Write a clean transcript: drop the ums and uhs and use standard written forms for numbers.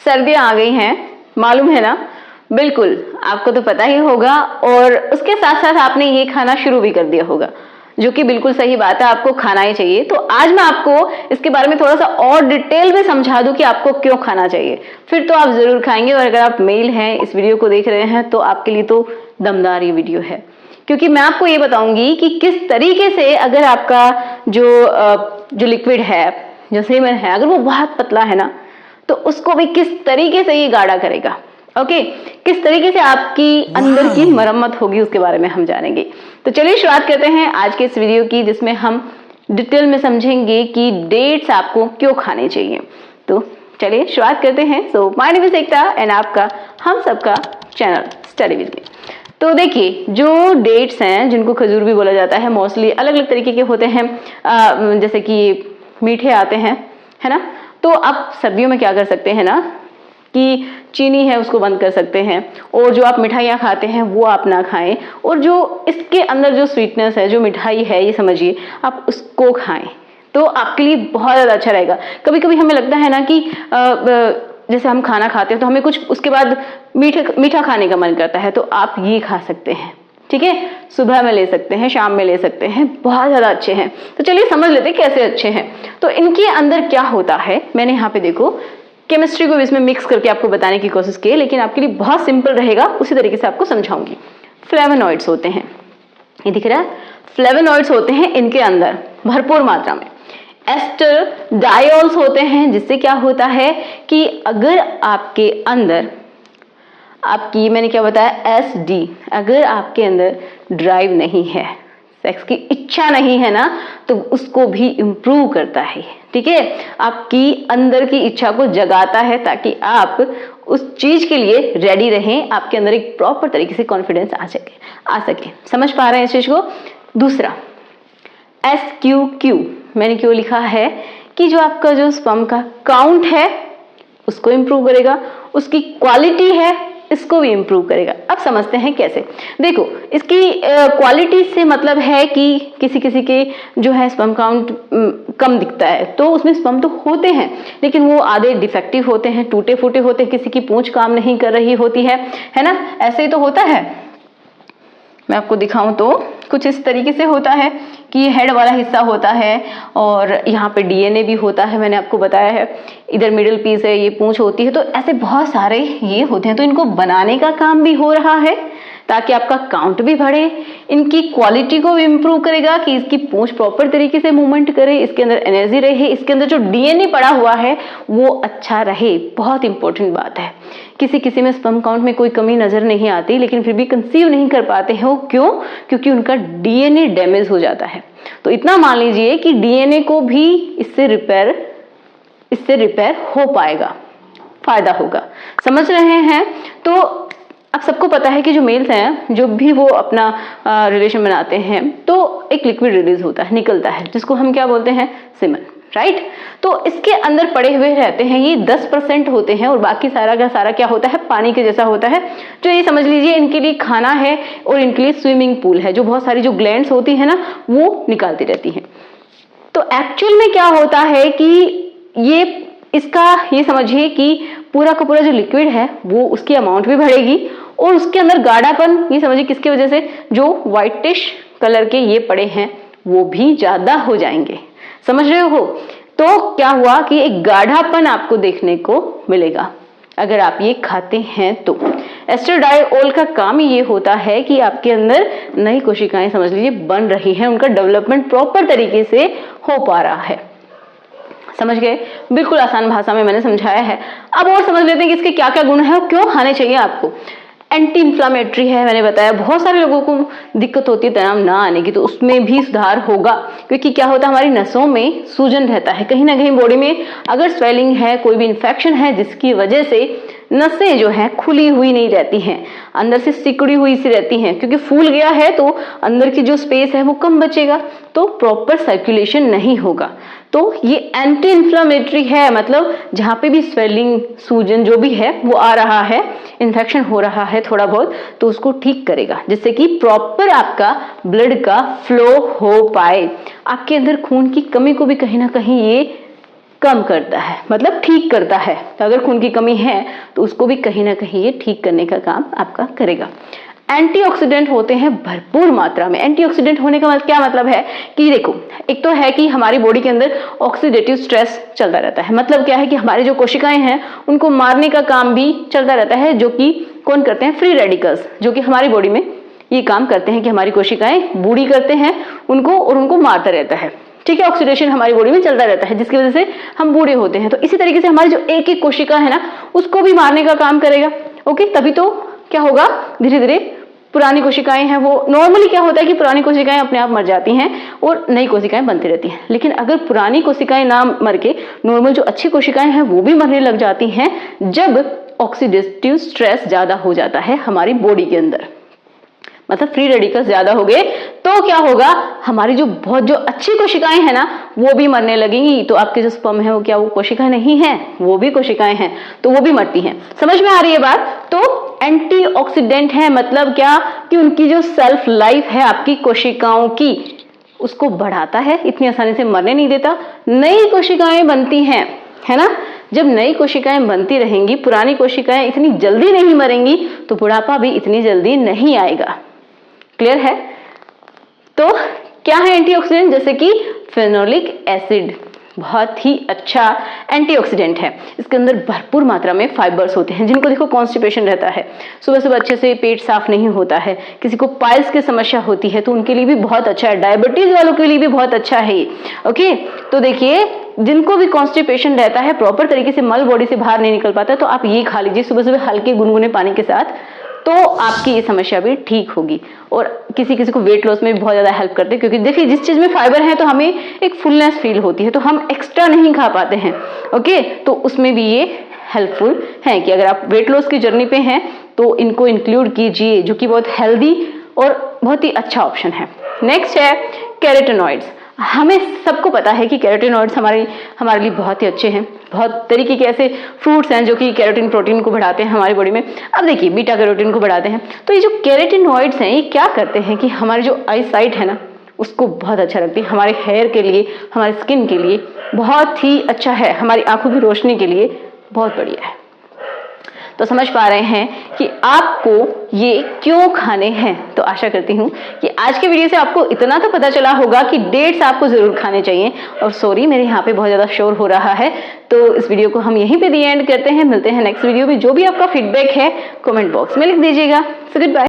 सर्दियां आ गई हैं, मालूम है ना? बिल्कुल, आपको तो पता ही होगा और उसके साथ साथ आपने ये खाना शुरू भी कर दिया होगा, जो कि बिल्कुल सही बात है, आपको खाना ही चाहिए। तो आज मैं आपको इसके बारे में थोड़ा सा और डिटेल में समझा दूं कि आपको क्यों खाना चाहिए, फिर तो आप जरूर खाएंगे। और अगर आप मेल हैं, इस वीडियो को देख रहे हैं, तो आपके लिए तो दमदार ये वीडियो है, क्योंकि मैं आपको ये बताऊंगी कि किस तरीके से अगर आपका जो लिक्विड है, जो सेमन है, अगर वो बहुत पतला है ना, तो उसको भी किस तरीके से ये गाढ़ा करेगा। ओके, किस तरीके से आपकी अंदर की मरम्मत होगी उसके बारे में हम जानेंगे। तो चलिए शुरुआत करते हैं आज के इस वीडियो की, जिसमें हम डिटेल में समझेंगे कि डेट्स आपको क्यों खाने चाहिए। तो चलिए शुरुआत करते हैं। So my name is Ekta and आपका हम सबका चैनल स्टडी विद मी। तो देखिए, जो डेट्स हैं, जिनको खजूर भी बोला जाता है, मोस्टली अलग अलग तरीके के होते हैं, जैसे कि मीठे आते हैं, है ना। तो आप सर्दियों में क्या कर सकते हैं ना, कि चीनी है उसको बंद कर सकते हैं, और जो आप मिठाइयाँ खाते हैं वो आप ना खाएं, और जो इसके अंदर जो स्वीटनेस है, जो मिठाई है, ये समझिए आप उसको खाएं, तो आपके लिए बहुत ज़्यादा अच्छा रहेगा। कभी कभी हमें लगता है ना कि जैसे हम खाना खाते हैं तो हमें कुछ उसके बाद मीठा खाने का मन करता है, तो आप ये खा सकते हैं, ठीक है। सुबह में ले सकते हैं, शाम में ले सकते हैं, बहुत ज़्यादा अच्छे हैं। तो चलिए समझ लेते हैं कैसे अच्छे हैं। तो इनके अंदर क्या होता है, मैंने यहाँ पे देखो केमिस्ट्री को इसमें मिक्स करके आपको बताने की कोशिश की, लेकिन आपके लिए बहुत सिंपल रहेगा, उसी तरीके से आपको समझाऊंगी। फ्लेवोनॉइड्स होते हैं, ये दिख रहा है, फ्लेवोनॉइड्स होते हैं इनके अंदर भरपूर मात्रा में। एस्टरडायोल्स होते हैं, जिससे क्या होता है कि अगर आपके अंदर आपकी, मैंने क्या बताया, एसडी, अगर आपके अंदर ड्राइव नहीं है, सेक्स की इच्छा नहीं है ना, तो उसको भी इम्प्रूव करता है, ठीक है। आपकी अंदर की इच्छा को जगाता है, ताकि आप उस चीज के लिए रेडी रहें, आपके अंदर एक प्रॉपर तरीके से कॉन्फिडेंस आ सके। समझ पा रहे हैं इस चीज को? दूसरा SQQ, मैंने क्यों लिखा है कि जो आपका जो स्पर्म का काउंट है उसको इम्प्रूव करेगा, उसकी क्वालिटी है इसको भी इम्प्रूव करेगा। अब समझते हैं कैसे। देखो, इसकी क्वालिटी से मतलब है कि किसी किसी के जो है स्पर्म काउंट कम दिखता है, तो उसमें स्पर्म तो होते हैं, लेकिन वो आधे डिफेक्टिव होते हैं, टूटे फूटे होते हैं, किसी की पूंछ काम नहीं कर रही होती है ना, ऐसे ही तो होता है। मैं आपको दिखाऊं तो कुछ इस तरीके से होता है कि ये हेड वाला हिस्सा होता है, और यहाँ पे DNA भी होता है, मैंने आपको बताया है, इधर मिडिल पीस है, ये पूंछ होती है, तो ऐसे बहुत सारे ये होते हैं। तो इनको बनाने का काम भी हो रहा है, ताकि आपका काउंट भी बढ़े, इनकी क्वालिटी को भी इम्प्रूव करेगा कि इसकी पूंछ प्रॉपर तरीके से मूवमेंट करे, इसके अंदर एनर्जी रहे, इसके अंदर जो DNA पड़ा हुआ है वो अच्छा रहे। बहुत इंपॉर्टेंट बात है। किसी किसी में स्पर्म काउंट में कोई कमी नजर नहीं आती, लेकिन फिर भी कंसीव नहीं कर पाते हैं, वो क्यों? क्योंकि उनका DNA डैमेज हो जाता है। तो इतना मान लीजिए कि DNA को भी इससे रिपेयर हो पाएगा, फायदा होगा। समझ रहे हैं? तो अब सबको पता है कि जो मेल्स हैं, जो भी वो अपना रिलेशन बनाते हैं, तो एक लिक्विड रिलीज होता है, निकलता है, जिसको हम क्या बोलते हैं, सीमेन, राइट। तो इसके अंदर पड़े हुए रहते हैं, ये 10% होते हैं, और बाकी सारा का सारा क्या होता है, पानी के जैसा होता है। जो ये समझ लीजिए इनके लिए खाना है, और इनके लिए स्विमिंग पूल है, जो बहुत सारी जो ग्लैंड्स होती है ना, वो निकालती रहती हैं। तो एक्चुअल में क्या होता है कि ये समझिए कि पूरा का पूरा जो लिक्विड है वो उसकी अमाउंट भी बढ़ेगी, और उसके अंदर गाढ़ापन, ये समझिए किसकी वजह से, जो व्हाइटिश कलर के ये पड़े हैं वो भी ज्यादा हो जाएंगे। समझ रहे हो? तो क्या हुआ कि एक गाढ़ापन आपको देखने को मिलेगा अगर आप ये खाते हैं। तो एस्ट्राडायोल का काम ये होता है कि आपके अंदर नई कोशिकाएं, समझ लीजिए, बन रही हैं, उनका डेवलपमेंट प्रॉपर तरीके से हो पा रहा है। समझ गए? बिल्कुल आसान भाषा में मैंने समझाया है। अब और समझ लेते हैं कि इसके क्या क्या गुण है और क्यों खाने चाहिए आपको। एंटी इंफ्लामेटरी है, मैंने बताया। बहुत सारे लोगों को दिक्कत होती है तनाव ना आने की, तो उसमें भी सुधार होगा, क्योंकि क्या होता है, हमारी नसों में सूजन रहता है कहीं ना कहीं बॉडी में। अगर स्वेलिंग है, कोई भी इन्फेक्शन है, जिसकी वजह से नसें जो हैं खुली हुई नहीं रहती हैं, अंदर से सिकुड़ी हुई सी रहती हैं, क्योंकि फूल गया है तो अंदर की जो स्पेस है वो कम बचेगा, तो प्रॉपर सर्कुलेशन नहीं होगा। तो ये एंटी इंफ्लामेटरी है, मतलब जहां पे भी स्वेलिंग, सूजन जो भी है वो आ रहा है, इन्फेक्शन हो रहा है थोड़ा बहुत, तो उसको ठीक करेगा, जिससे कि प्रॉपर आपका ब्लड का फ्लो हो पाए। आपके अंदर खून की कमी को भी कहीं ना कहीं ये कम करता है, मतलब ठीक करता है। तो अगर खून की कमी है तो उसको भी कहीं ना कहीं ये ठीक करने का काम आपका करेगा। एंटीऑक्सीडेंट होते हैं भरपूर मात्रा में। एंटीऑक्सीडेंट होने का क्या मतलब है कि देखो, एक तो है कि हमारी बॉडी के अंदर ऑक्सीडेटिव स्ट्रेस चलता रहता है। मतलब क्या है कि हमारी जो कोशिकाएं हैं उनको मारने का काम भी चलता रहता है, जो कि कौन करते हैं? फ्री रेडिकल्स, जो कि हमारी बॉडी में ये काम करते हैं कि हमारी कोशिकाएं बूढ़ी करते हैं उनको और उनको मारता रहता है। ठीक है, ऑक्सीडेशन हमारी बॉडी में चलता रहता है जिसकी वजह से हम बूढ़े होते हैं। तो इसी तरीके से हमारी जो एक एक कोशिका है ना उसको भी मारने का काम करेगा। ओके, तभी तो क्या होगा, धीरे धीरे पुरानी कोशिकाएं हैं वो, नॉर्मली क्या होता है कि पुरानी कोशिकाएं अपने आप मर जाती हैं और नई कोशिकाएं बनती रहती हैं। लेकिन अगर पुरानी कोशिकाएं ना मर के नॉर्मल जो अच्छी कोशिकाएं हैं वो भी मरने लग जाती हैं जब ऑक्सीडेटिव स्ट्रेस ज्यादा हो जाता है हमारी बॉडी के अंदर, मतलब फ्री रेडिकल्स ज्यादा हो गए, तो क्या होगा, हमारी जो अच्छी कोशिकाएं हैं ना वो भी मरने लगेंगी। तो आपके जो स्पर्म है वो क्या वो कोशिकाएं नहीं है, वो भी कोशिकाएं हैं, तो वो भी मरती हैं। समझ में आ रही है बात? तो एंटीऑक्सीडेंट है मतलब क्या कि उनकी जो सेल्फ लाइफ है आपकी कोशिकाओं की उसको बढ़ाता है, इतनी आसानी से मरने नहीं देता। नई कोशिकाएं बनती हैं, है ना। जब नई कोशिकाएं बनती रहेंगी, पुरानी कोशिकाएं इतनी जल्दी नहीं मरेंगी, तो बुढ़ापा भी इतनी जल्दी नहीं आएगा। क्लियर है? तो क्या है एंटीऑक्सीडेंट? जैसे कि फेनोलिक एसिड बहुत ही अच्छा एंटीऑक्सीडेंट है। इसके अंदर भरपूर मात्रा में फाइबर्स होते हैं। जिनको देखो कॉन्स्टिपेशन रहता है, सुबह सुबह अच्छे से पेट साफ नहीं होता है, किसी को पाइल्स की समस्या होती है तो उनके लिए भी बहुत अच्छा है, डायबिटीज वालों के लिए भी बहुत अच्छा है ये। ओके, तो देखिए जिनको भी कॉन्स्टिपेशन रहता है, प्रॉपर तरीके से मल बॉडी से बाहर नहीं निकल पाता, तो आप ये खा लीजिए सुबह सुबह हल्के गुनगुने पानी के साथ, तो आपकी ये समस्या भी ठीक होगी। और किसी किसी को वेट लॉस में भी बहुत ज्यादा हेल्प करते हैं, क्योंकि देखिए जिस चीज में फाइबर है तो हमें एक फुलनेस फील होती है, तो हम एक्स्ट्रा नहीं खा पाते हैं। ओके, तो उसमें भी ये हेल्पफुल है कि अगर आप वेट लॉस की जर्नी पे हैं तो इनको इंक्लूड कीजिए, जो कि बहुत हेल्दी और बहुत ही अच्छा ऑप्शन है। नेक्स्ट है कैरोटीनॉइड्स। हमें सबको पता है कि कैरोटीनॉइड्स हमारे लिए बहुत ही अच्छे हैं। बहुत तरीके के ऐसे फ्रूट्स हैं जो कि कैरोटीन प्रोटीन को बढ़ाते हैं हमारी बॉडी में। अब देखिए बीटा कैरोटीन को बढ़ाते हैं। तो ये जो कैरोटीनॉइड्स हैं ये क्या करते हैं कि हमारी जो आई साइट है ना उसको बहुत अच्छा रखती है, हमारे हेयर के लिए, हमारे स्किन के लिए बहुत ही अच्छा है, हमारी आंखों की रोशनी के लिए बहुत बढ़िया है। तो समझ पा रहे हैं कि आपको ये क्यों खाने हैं। तो आशा करती हूँ कि आज के वीडियो से आपको इतना तो पता चला होगा कि डेट्स आपको जरूर खाने चाहिए। और सॉरी, मेरे यहाँ पे बहुत ज्यादा शोर हो रहा है, तो इस वीडियो को हम यहीं पे दी एंड करते हैं। मिलते हैं नेक्स्ट वीडियो में। जो भी आपका फीडबैक है कमेंट बॉक्स में लिख दीजिएगा। So good bye.